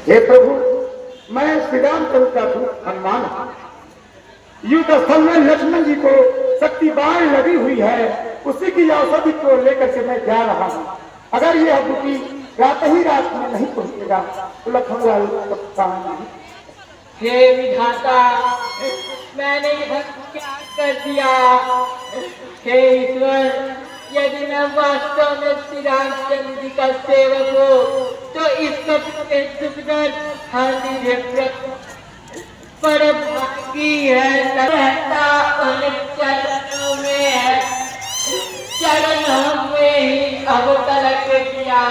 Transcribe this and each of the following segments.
हे प्रभु, मैं श्री रामचंद्र का दूत हनुमान हूं। युद्ध स्थल में लक्ष्मण जी को शक्ति बाण लगी हुई है, उसी की औषधि को लेकर के मैं जा रहा हूं। अगर यह बुटी रात ही रात में नहीं पहुंचेगा तो लखनऊ हे विधाता, मैंने इधर क्या कर दिया? हे ईश्वर, यदि मैं वास्तव में श्री रामचंद्र जी का सेवक हूँ तो इसको सुखदर हानि पर भागी है रहता उन चरणों में है, चरणों में ही अब तलक किया,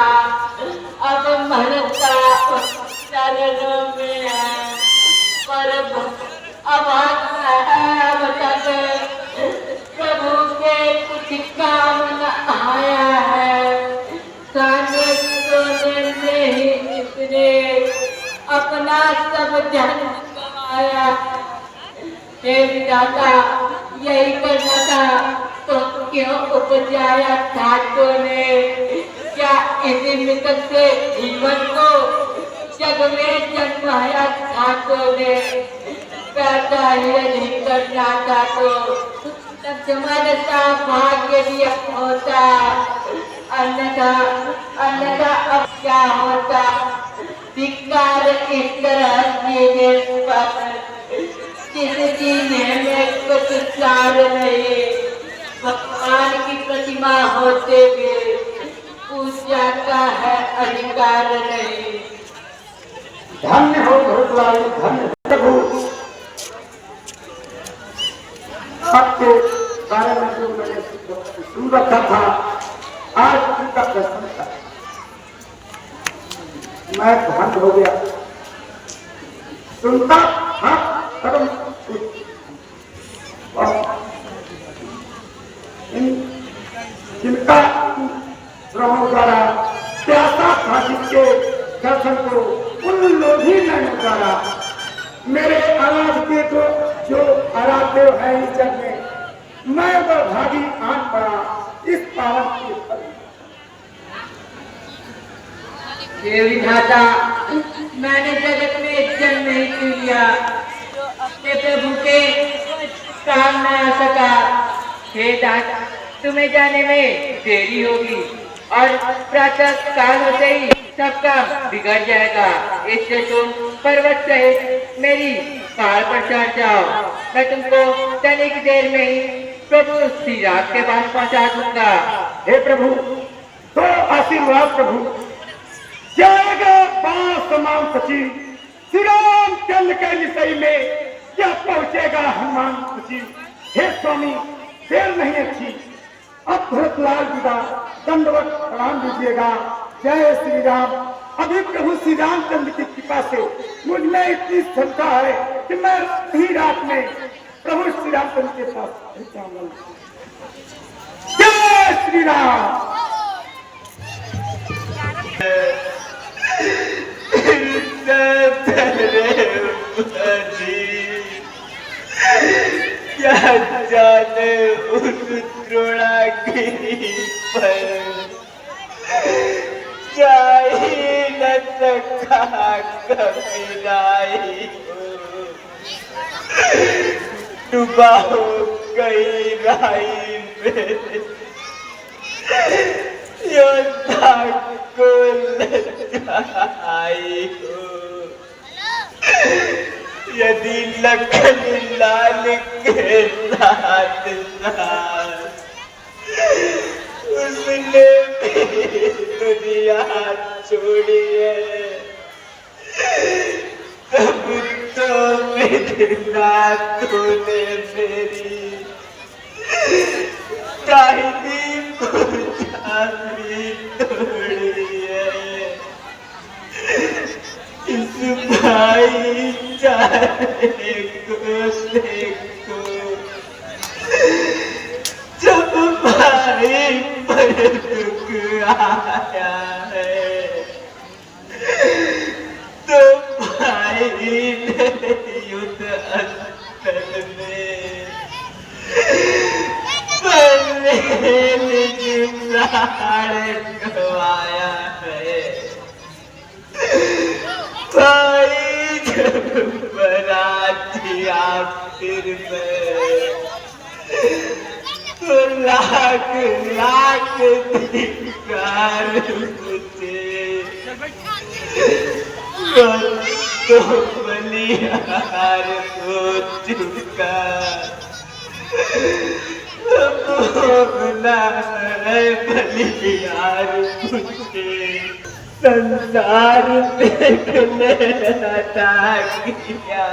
अब मरता उन चरणों में है, पर अब तक प्रभु के कुछ काम न आया है। सोने में ही इसने अपना सब जन गवाया। हे विधाता, यही करना था तो क्यों उपजाया ठाकुर ने? क्या इसी मित्र से जीवन को जग में जन्माया ठाकुर ने? पैदा ही नहीं करना था तो लक्ष्मण का भाग्य भी होता, अन्यथा अब क्या होता? धिक्कार इस तरह जीने पर जिस जीने में कुछ सार नहीं, भगवान की प्रतिमा होते हुए पूजा का है अधिकार नहीं। धन्य हो भरतलाल, धन्य प्रभु। आपके बारे में जो मैंने सुन रखा था, आज उनका दर्शन था, मैं धन्य हो गया। सुनता था परम जिनका श्रवण द्वारा प्यासा था, जिसके दर्शन को उन लोग ही नहीं उतारा। मेरे आराध्य को जो आराध्य है इस जग में, मैं वो भागी आन पड़ा इस पावन के फल। हे विधाता, मैंने जगत में जन्म नहीं क्यों लिया जो अपने प्रभु के काम न आ सका? हे दाता, तुम्हें जाने में देरी होगी और प्रातः काल होते ही सब काम बिगड़ जाएगा। इससे तुम पर्वत सहित मेरी पहाड़ पर चढ़ जाओ, मैं तुमको तनिक देर में ही प्रभु श्री राम के पास पहुंचा दूंगा। हे प्रभु, तो आशीर्वाद प्रभु। जाएगा पांच तमाम सचिव श्री रामचंद्र के विषय में, क्या पहुंचेगा हनुमान सचिव। हे स्वामी, देर नहीं अच्छी, अब भरतलाल जी का दंडवत प्रणाम दीजिएगा। जय श्री राम। अभी प्रभु श्री रामचंद्र की कृपा से मुझ में इतनी श्रद्धा है कि मैं ही रात में प्रभु श्री रामचंद्र के पास पहुंचाऊंगा। जय श्री राम। क्या जाने उस द्रोणागिरी पर जा ही न सका कबीराई हो, डूबा हो गई राई में योद्धा को लजाई हो। यदि लखन लाल के साथ साथ उसने भी दुनिया छोड़ी है, तब तो मिलना तूने मेरी दाहिनी पूजा भी तोड़ी है। इस भाईचारे को देखो, जब भाई पर दुख आया है तो भाई ने युद्ध स्थल में प्राण गवाया है। बराती आखिर में तो लाख लाख धिक्कार मुझे तो बलिहार हो चुका बलिहार मुझे संसार देखने अता किया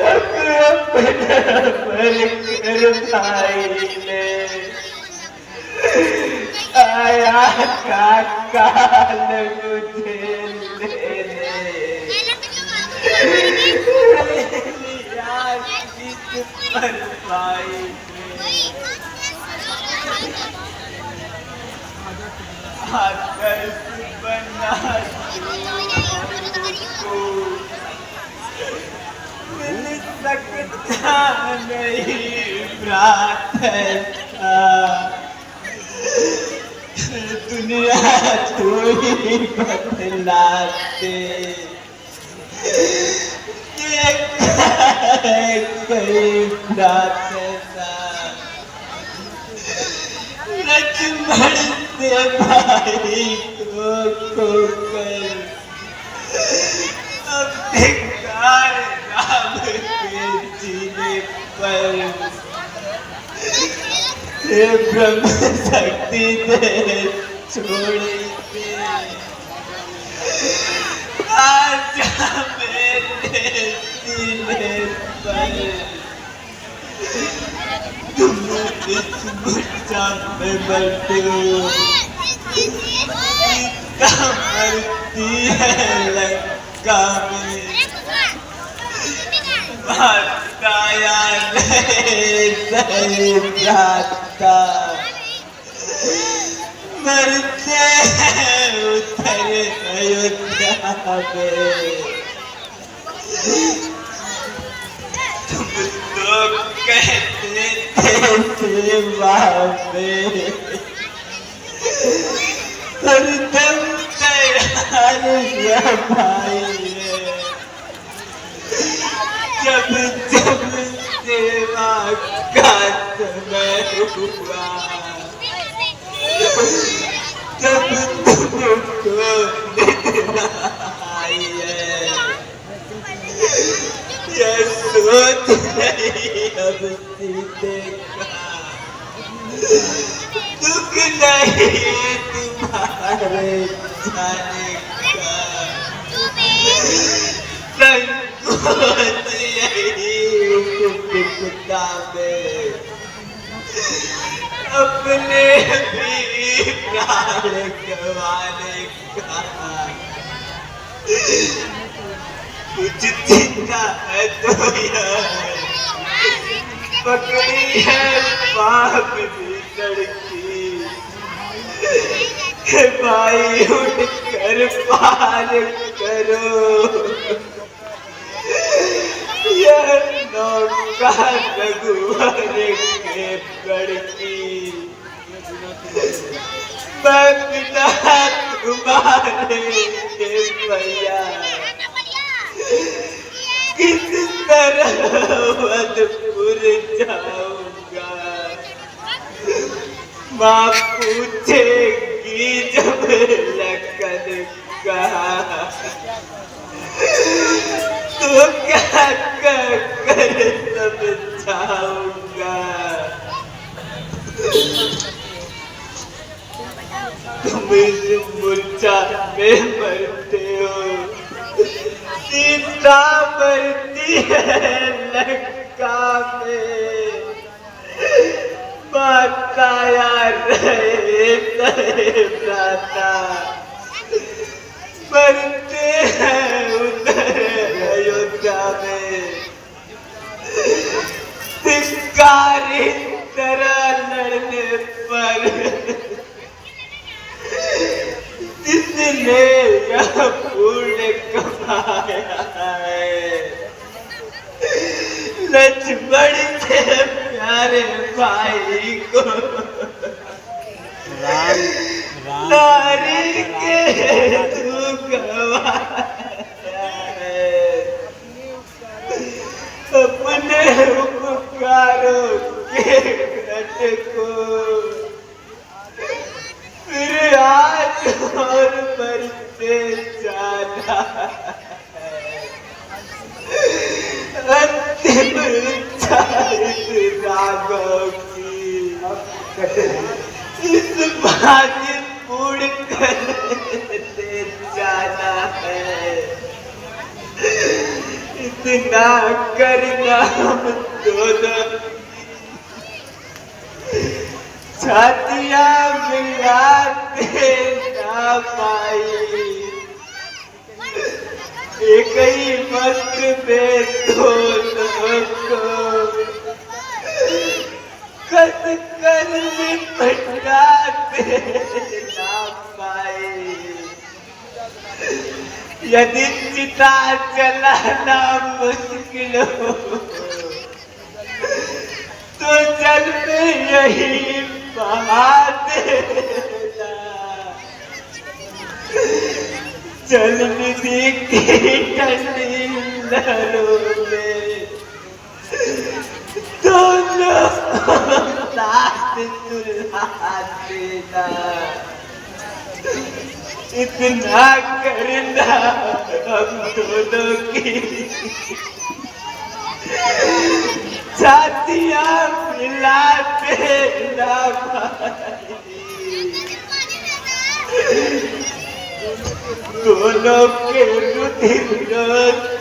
अपना कर भाई ने आया का काल मुझे लेने लिया किस पर भाई आदर्श बना को मिल सकता नहीं प्रार्थना दुनिया तो ही बदलाते ये कई प्रार्थना लक्ष्मण से भाई को कर अब धिक्कार राम के जीने पर हे ब्रह्म शक्ति दे छोड़ दे आज मेरे सीने पर तुम इस मुर्चा में मरते हो मरती है लंका में माताया नहीं सही जाता मरते हैं उधर अयोध्या में तुम तो कहते थे में हरदम तैयार या भाई जब जब सेवा का समय हुआ जब तुमको निद्रा आई है ये सोच नहीं अब सीते का दुख नहीं तुम्हारे जाने का संकोच यही कुत्ता में अपने भी प्राण गंवाने का कुछ चिंता है तो यह पकड़ी है पाप भी लड़की भाई उठ कर पार करो यह नौका रघुवर के लड़की मैं पिता तुम्हारे भैया किस तरह वधपुर जाऊंगा माँ पूछेगी जब लखन का तो क्या कर समझाऊंगा तुम इस मूर्छा में मरते हो सीता मरती है लंका में माताया रहे प्राता मरते हैं उधर अयोध्या में धिक्कारी तरह लड़ने पर जिसने यह पुण्य कमाया है लक्ष्मण के प्यारे भाई को नारी के तू गवा आज पूर्ण करते जाना है। इतना करना हम दोनों छातियां मिलाते ना पाई। एक ही वक्त में दोनों को कस कर निपटाते ना पाए। यदि चिता जलाना मुश्किल हो तो जल में यही बहा देना। जल निधि की ठंडी लहरों में दोनों साथ सुलहा देना। इतना करना हम दोनों की छातियां मिलाते ना पाई। दोनों के रुधिर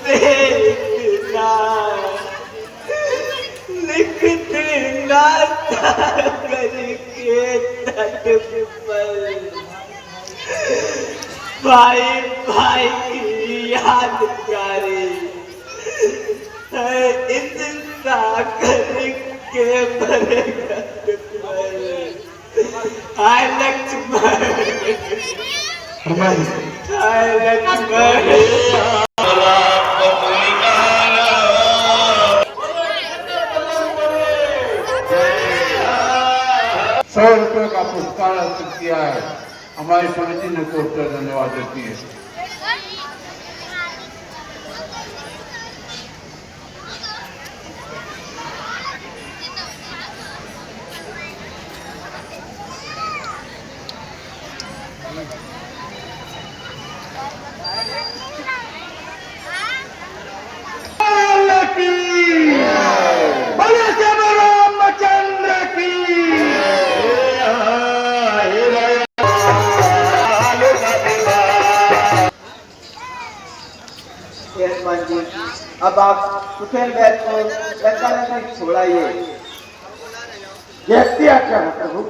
से इतना लिखते नाता करके तट पर भाई भाई की यादगारी है इस सागर के बरगद पर। हाय लक्ष्मण, हाय लक्ष्मण। 100 रुपये का पुरस्कार अर्पित किया है। हमारी समिति ने को धन्यवाद देती है। अब आप सुखेल बैठ को लंका में छोड़ाइए। कहते क्या प्रभु?